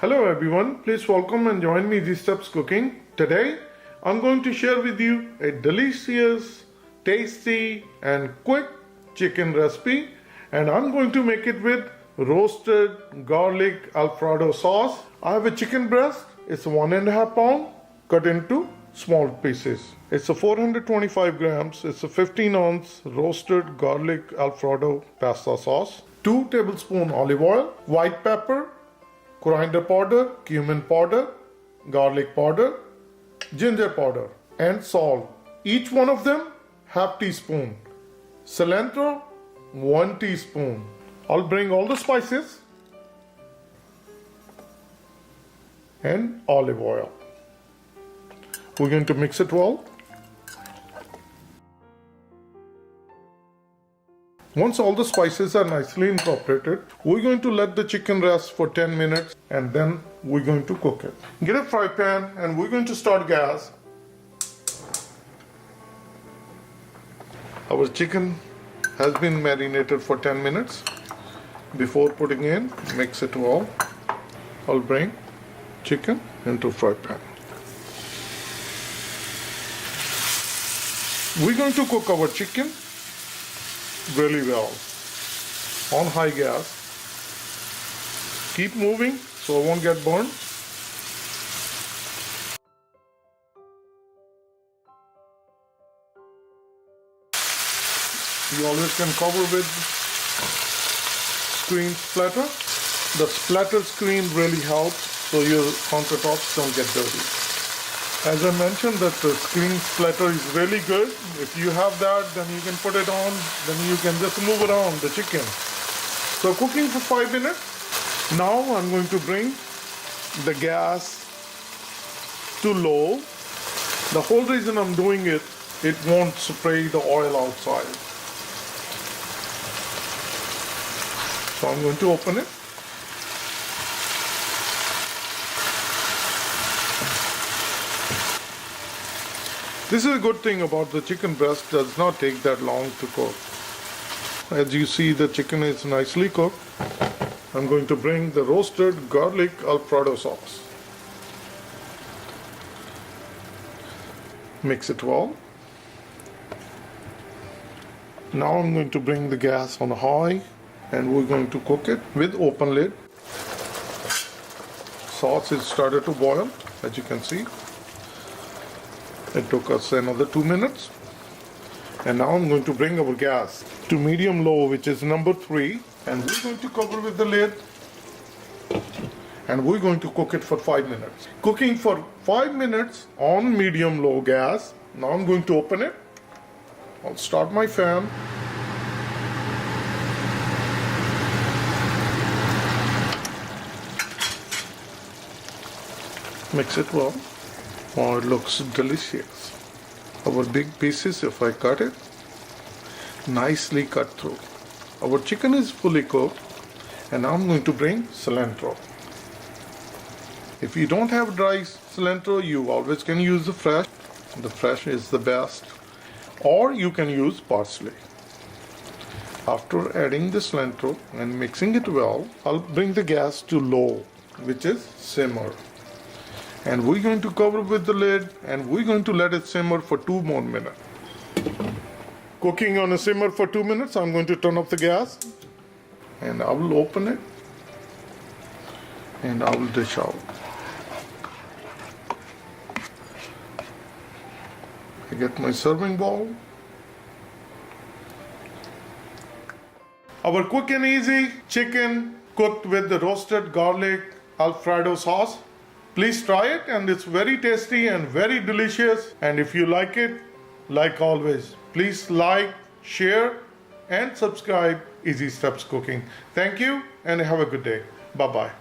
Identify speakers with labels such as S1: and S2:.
S1: Hello everyone, please welcome and join me Easy Steps Cooking. Today I'm going to share with you a delicious, tasty and quick chicken recipe, and I'm going to make it with roasted garlic Alfredo sauce. I have a chicken breast, it's 1.5 pound cut into small pieces. It's a 425 grams, it's a 15 ounce roasted garlic Alfredo pasta sauce, 2 tablespoons olive oil, white pepper, coriander powder, cumin powder, garlic powder, ginger powder, and salt. Each one of them half teaspoon. Cilantro, 1 teaspoon. I'll bring all the spices and olive oil. We're going to mix it well. Once all the spices are nicely incorporated, we're going to let the chicken rest for 10 minutes and then we're going to cook it. Get a fry pan and we're going to start gas. Our chicken has been marinated for 10 minutes. Before putting in, mix it well. I'll bring chicken into fry pan. We're going to cook our chicken really well on high gas. Keep moving so it won't get burned. You always can cover with screen splatter. The splatter screen really helps so your countertops don't get dirty. As I mentioned, that the screen splatter is really good. If you have that, then you can put it on, then you can just move around the chicken. So cooking for 5 minutes. Now I'm going to bring the gas to low. The whole reason I'm doing it, it won't spray the oil outside. So I'm going to open it. This is a good thing about the chicken breast, does not take that long to cook. As you see, the chicken is nicely cooked. I'm going to bring the roasted garlic Alfredo sauce. Mix it well. Now I'm going to bring the gas on high and we're going to cook it with open lid. Sauce is started to boil, as you can see. It took us another 2 minutes. And now I'm going to bring our gas to medium low, which is number 3. And we're going to cover with the lid. And we're going to cook it for 5 minutes. Cooking for 5 minutes on medium low gas. Now I'm going to open it. I'll start my fan. Mix it well. Oh, it looks delicious. Our big pieces, if I cut it, nicely cut through. Our chicken is fully cooked, and now I'm going to bring cilantro. If you don't have dry cilantro, you always can use the fresh. The fresh is the best. Or you can use parsley. After adding the cilantro and mixing it well, I'll bring the gas to low, which is simmer. And we're going to cover with the lid and we're going to let it simmer for 2 more minutes. Cooking on a simmer for 2 minutes, I'm going to turn off the gas and I will open it and I will dish out. I get my serving bowl. Our quick and easy chicken cooked with the roasted garlic Alfredo sauce. Please try it, and it's very tasty and very delicious. And if you like it, like always, please like, share and subscribe Easy Steps Cooking. Thank you and have a good day. Bye-bye.